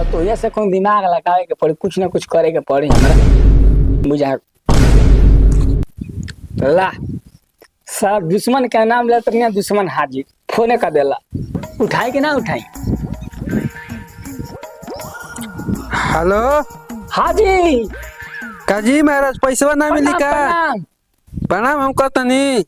तो ये से कौन दिमाग लगावे के पड़ी, कुछ ना कुछ करे के पड़ी हमरा बुझा ला। सब दुश्मन का नाम लेते नहीं, दुश्मन हाजिर फोने का देला, उठाई कि ना उठाई। हेलो हाजी काजी महाराज, पैसा ना मिली का? प्रणाम। प्रणाम। हम कहतनी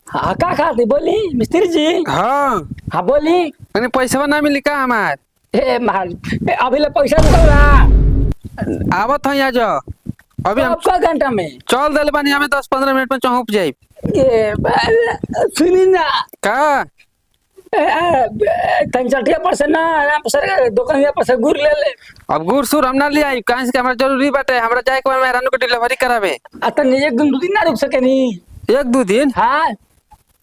हाँ का खाती बोली मिस्त्री जी। हाँ हाँ बोली। मैंने पैसा ना मिली का हमार? ए महाराज अभी ले पैसा निकल रहा आवत है आज अभी हम आपका घंटा में चल दिल बानी, हमें 10-15 मिनट में चौंक जाए। सुनी ना का तंचटिया पर से ना आराम सर दुकानिया पर से गुड़ ले ले। अब गुड़ सुर हम ना ले आई, कहाँ से हमरा जरूरी बाटे, हमरा जाए के मेहरानू को डिलीवरी करावे। अतन एक दिन दो दिन ना रुक सके नी। 1-2 दिन? हाँ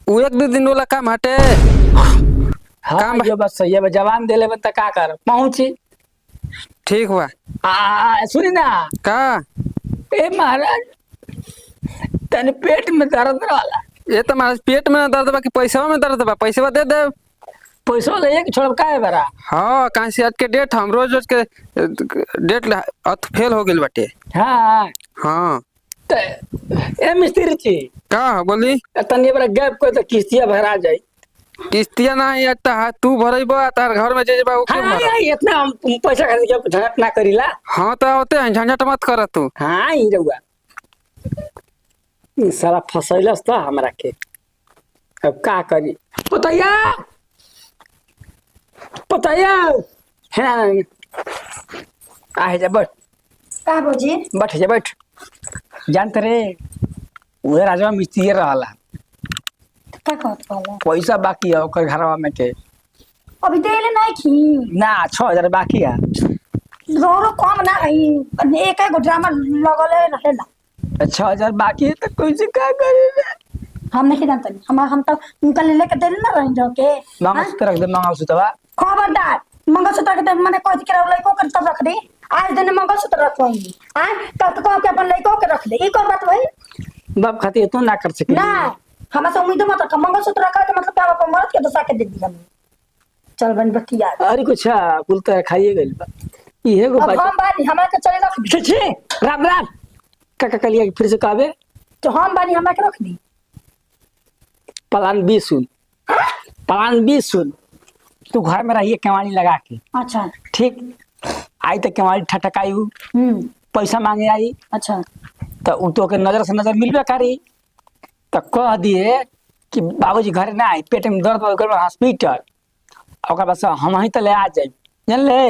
वो 1-2 दिन वाला काम हटे। हाँ काम ये बस सही है, जवान दे ले बता का कर पहुंची। ठीक बा। सुनी ना का ए महाराज तने पेट में दर्द रहला। ये तो महाराज पेट में दर्द बा कि पैसा में दर्द बा? पैसा दे दे। पैसा ले एक छोड़ का है बरा। हाँ कहाँ से आज के डेट, हम रोज रोज के डेट फेल हो गई बाटे। हाँ हाँ तो ए मिस्त्री जी का बोली? तने बरा गैप को तो किस्तिया भरा जाई। किस्तिया ना है तू भरबा तार घर में जे बा ओके हाँ भर। इतना हम पैसा खर्च के झंझट ना करीला। हाँ तो होते हैं, झंझट मत कर तू। हाँ ही रहुआ सारा फसैलस तो हमरा के, अब का करी। पतैया पतैया है आ जा बैठ। का बोजी? बैठ जा बैठ। जानते रे उहे राजवा मिस्त्री रहला, का कहत पाला? पैसा बाकी है ओकर घरवा में के अभी देले नहीं खी ना 6000 बाकी है। रो कम ना रही, एक गो ड्रामा लगले रहेला। 6000 बाकी है तो कुछ का करे रे। हम नहीं जानते, हम तो उनका ले लेके देले ना रही जो के। मंगलसूत्र रख दे, मंगलसूत्रवा खबरदार मंगलसूत्र के मैंने कोई के लइको के तब रख दी। आज दिन मंगलसूत्र रखवाई आ कल तो कह के अपन लइको के रख दे। ई कर बात भाई बाप खातिर तू ना कर सके ना। हमरा से उम्मीद मत रख, मंगलसूत्र रखा के मतलब क्या अपन मरद के दशा के दे दी हम। चल बन बतिया अरे कुछ कुल तो खाइए गइल बा इहे गो अब बात। हम बानी हमरा के चले रख दी। छे राम राम काका कलिया फिर से कहबे तो हम बानी हमरा के रख दी। प्लान 20 सुन, प्लान 20 सुन। तू घर में रहिए केवाड़ी लगा के, अच्छा ठीक? आई तो केवाड़ी ठटकाई पैसा मांगे आई अच्छा तो उ तो के नजर से नजर मिलबे करी तो कह दिए कि बाबूजी घर ना आई, पेट में दर्द हो गइल हॉस्पिटल। ओकर बाद से हम ही तो ले आ जाए जान ले।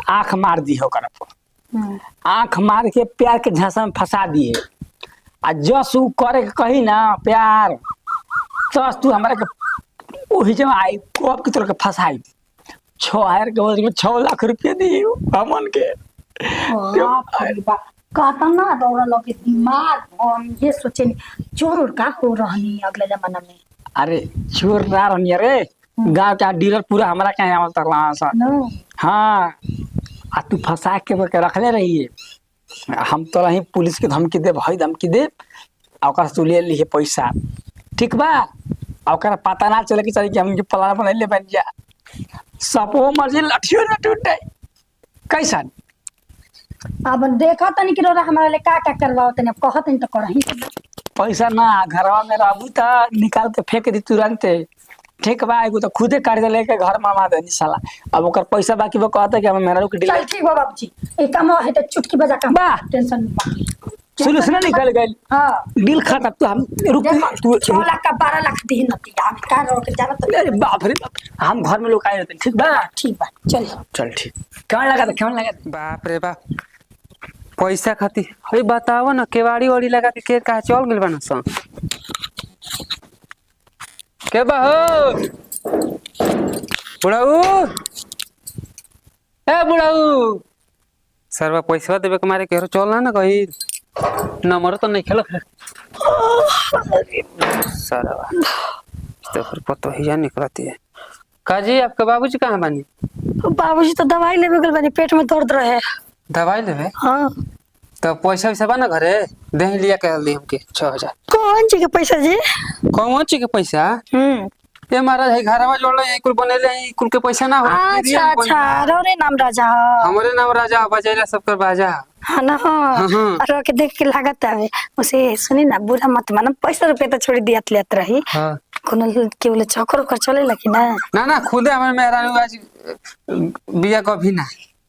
आंख मार दी ओकर पर, आंख मार के प्यार के झांसा में फंसा दिए। आ जस उ करे के कही ना प्यार तस तू हमरा के ओही जब आई कब की तरह के फंसाई। 6000 के बदले में 6 लाख रुपया दी हमन के। कहता ना दौड़ा लगे दिमाग, हम ये सोचे चोर का हो रहनी अगले जमाना में। अरे चोर ना रहनी रे, गांव का डीलर पूरा हमरा के आवल तरला सा। हाँ आ तू फंसा के रखले रहिए। हम तो रही पुलिस के धमकी दे, भाई धमकी दे ओकर से ले लिए पैसा, ठीक बा? ओकर पता ना चले कि चले कि हम के प्लान बनैले बन जा। सपो मर्जी लठियो ना टूटे कैसन। अब देखा तनी कि रोरा हमारे लिए का करवाओ तनी, अब कहत नहीं तो करही। पैसा ना घरवा में रहबू तो निकाल के फेंक दी तुरंत, ठीक बा? एगो तो खुदे कर्ज लेके घर मामा देनी साला। अब ओकर पैसा बाकी वो कहता कि हम मेहरारू के चल डिलीवरी। ठीक बा बाबूजी, एक काम है तो चुटकी बजा का बा टेंशन सोल्यूशन निकल गई। हां डील खाता तो हम रुक तू 6 लाख का 12 लाख दी नती हम का रोक जाना तो। अरे बाप रे बाप, हम घर में लोग आए रहते, ठीक बा? ठीक बा चल चल ठीक। कौन लगा था, कौन लगा था? बाप रे बाप, पैसा खातिर अरे बताओ ना, केवाड़ी वाड़ी लगा के कहा चल गइल बना सन के बा हो बुढ़ाऊ? ए बुढ़ाऊ, सरवा पैसा देवे के मारे केरो चल ना कही नंबर तो नहीं खेल सरवा तो फिर पतो ही जा निकलती है। काजी आपके बाबूजी कहाँ बानी? बाबूजी तो दवाई लेवे गल बनी, पेट में दर्द रहे। दवाई लेवे? हाँ तो पैसा वैसा बा ना घरे दे लिया के दी हमके 6000। कौन चीज के पैसा जी? कौन चीज के पैसा? ये महाराज है घरवा जोड़ ले कुल बनेले कुल के पैसा ना हो अच्छा अच्छा रे नाम राजा ह। हमरे नाम राजा बजेला सबकर बाजा। हाँ ना हाँ अरे के देख के लागत है उसे सुनी ना बुरा मत मानो पैसा रुपया तो छोड़ दिया लेत रही हाँ कोनो के बोले चक्कर उकर चले लगी ना ना ना खुदे हमारे मेहरानू आज बिया कभी ना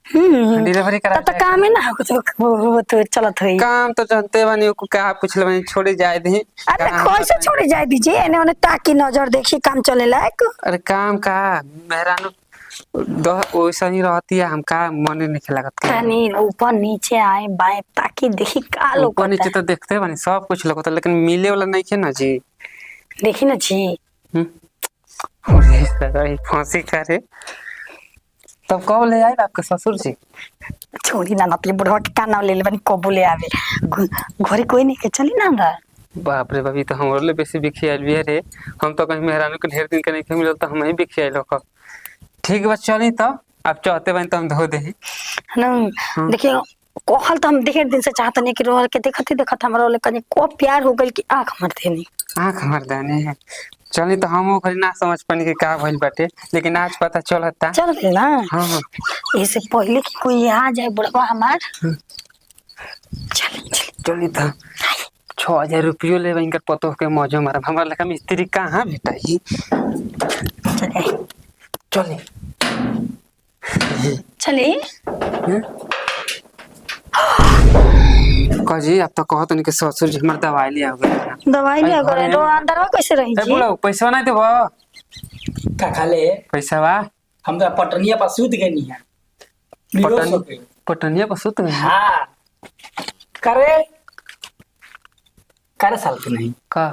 डिलीवरी करा तो काम है ना वो तो चलत है काम तो जानते बानी को क्या पूछ ले छोड़ी जाए दी। अरे कैसे छोड़ी जाए दीजिए एने ओने ताकि नजर देखी काम चले लायक। अरे काम का मेहरानू वैसा ही रहती है हम का मन नहीं लागत तनी ऊपर नीचे आए बाएं ताकि देखी का लोग ऊपर नीचे तो देखते बानी सब कुछ लगता लेकिन मिले वाला नहीं है ना जी। देखी ना जी फांसी करे तब कब ले आए आपके ससुर जी। छोड़ी ना नती बुढ़वा के का नाम ले ले बनी कबू ले आवे घरे कोई नहीं के चली ना अंदर। बाप रे बाबी तो हमरे बेसी बिखी आइल भी रे हम तो कहीं मेहरानू के ढेर दिन के नहीं मिलल तो हम ही बिखी आइल हो। ठीक बस चली तो आप चाहते बन तो हम धो दे ना देखिए कोहल तो हम देखे दिन से चाहते नहीं कि रोल के देखत हमरा ले कनी को प्यार हो गइल कि आंख मार देनी आंख मार देने है। चली तो हम ओखरी ना समझ पानी के का भइल बाटे लेकिन आज पता चलता चल गए ना। हां इससे पहले कि कोई आ जाए बुढ़वा हमार चली तो 6000 रुपया ले इनकर पतो के मौजो मारा हमरा लगा मिस्त्री कहां भेटाई चले चले कजी अब तो कहत नहीं के ससुर जी हमर दवाई लिया हो गया दवाई ले गए तो अंदर कैसे रही जी बोलो पैसा नहीं देबो का खाले पैसा वा हम तो पटनिया पर सूत गए नहीं है पटनिया पर सुत गए हाँ करे करे साल के नहीं का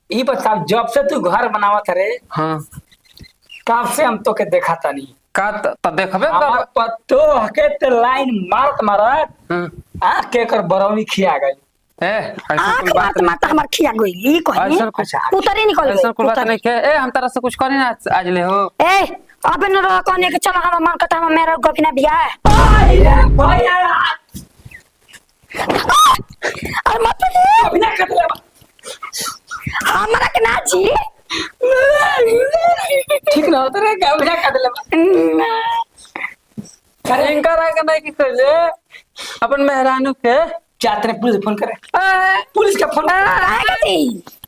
ये बता जब से तू घर बनावत रे हां तब से हम तो के देखा था नहीं का त देखबे हमार पत्तो के ते लाइन मारत मारत हां आ के कर बरौनी खिया गई ए ऐसा आंख कोई बात मारत मारत हमार खिया गई ई कही ऐसा कुछ उतरी निकल गई ऐसा कोई बात नहीं के ए हम तरह से कुछ करी ना आज ले हो ए अब न रह कहने के चलो हम मन कथा में मेरा गपिना बिया है भैया अरे मत ले अभी ना कर ले हमरा के ना जी ठीक ना होता रे अभी ना कर ले करे इनका के नहीं कि कर ले अपन मेहरानू के जाते ने पुलिस फोन करे पुलिस का फोन आएगा दी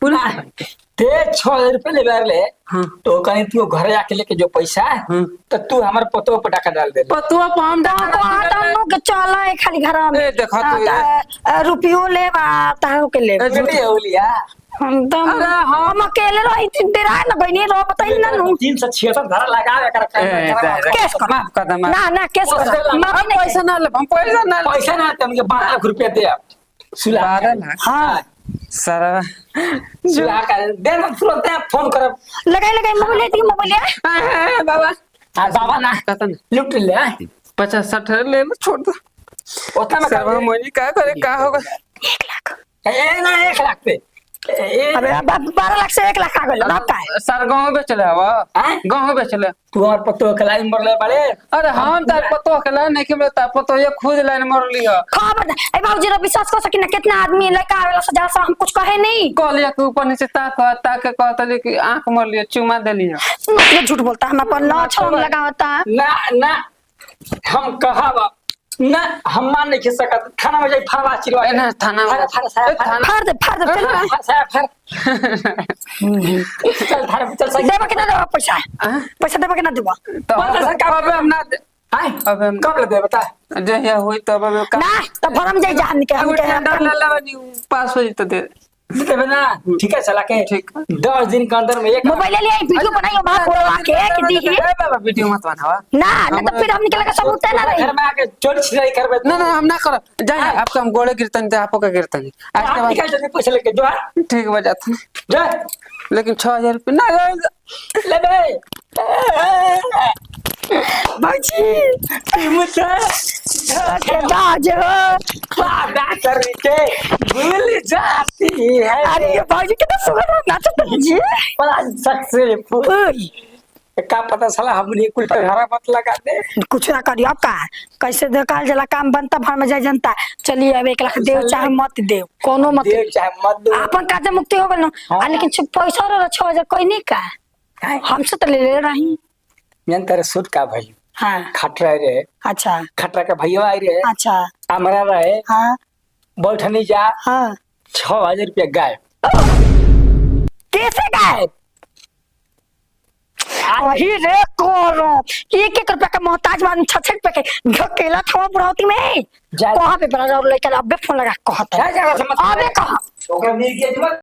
पुलिस ते 6000 रुपए ले बार ले तो कहीं तू घर जाके लेके जो पैसा है तो तू हमारे पतो पे टाका डाल दे पतुआ पाम तो आदम के चला है खाली घर में ए देखा तो रुपयो ले बा तारो के ले झूठी हो लिया हम तो हम अकेले रही तीन तेरा ना बहनी रो बताई ना नु 376 धारा लगा कर केस कर माफ कर दे ना ना केस कर माफ नहीं पैसा ना ले हम पैसा ना ले पैसा ना तुमके 12 लाख रुपया दे सुला 12 लाख हां सारा सुला कर दे ना तुरंत फोन कर लगाई मोबाइल दी मोबाइल बाबा हां बाबा ना कहता लुट ले 50-60 ले छोड़ दो उतना में सर्व मोनी क्या करे क्या होगा 1 लाख ए ना 1 लाख पे अबे 12 लाख से 1 लाख आ गइल ना का सर गांव बेचले हवा गांव बेचले तू और पतो के लाइन मरले बड़े अरे हम तार पतो के लाइन नहीं के तार पतो ये खुद लाइन मर लिया खबर ए बाबूजी रो विश्वास कर सकी ना कितना आदमी लड़का आवेला सजा से हम कुछ कहे नहीं कहलिया के ऊपर नीचे ताक कहता कि आंख मर लिया चुमा दे लिया मतलब झूठ बोलता है हम पर ना छोम लगावता ना ना हम कहा ना हम मान नहीं खिस सकत थाना में जाई फरवा चिरवा ना थाना में फाड़ दे चल चल थाना चल सही देबा के ना देबा पैसा देबा के ना देबा तो अब हम ना हाय अब हम कब ले दे बता जे या होई तब अब ना तो भरम जाई जहां के हम टेंडर ले लेबनी पास हो जते दे देबे ना ठीक है चला के ठीक 10 दिन के अंदर में एक मोबाइल ले आई वीडियो बनाइयो बाप बोलवा के कि दी बाबा वीडियो मत बनावा ना तो फिर हम निकल के सबूत ना रही घर में आके चोरी छिनाई करबे ना हम ना करब जाए आपको हम गोले गिरतन दे आपको का गिरतन आज के बाद निकल जल्दी पैसा लेके जो ठीक बजात जा लेकिन 6000 रुपया ना ले बे बाजी मुझे के बाज वादा करके भूल जाती है अरे बाजी कितना सुंदर नाचत जी बड़ा सक्सेसफुल का पता साला हमने कुल पे हरा मत लगा दे कुछ ना करियो अब का कैसे देखल जला काम बनता भर में जाए जनता चलिए अब 1 लाख देव चाहे मत देव कोनो मत देव चाहे मत दो अपन काजे मुक्ति हो गल न लेकिन पैसा रो 6000 कोई नहीं का हमसे तो ले रही। जन तेरे सूट का भाई हाँ खटरा रे, अच्छा खटरा का भैया आई रे, अच्छा हमरा रहे हाँ बैठनी जा हाँ 6,000 रुपया गाय। कैसे गायब? वही रे करो 1-1 रुपया का मोहताज आदमी 6-6 रुपया के ढकेला था बुढ़ौती में। जा कहाँ पे बना लेकर अबे फोन लगा कहता जा जा अबे कहाँ ओकरा मिल के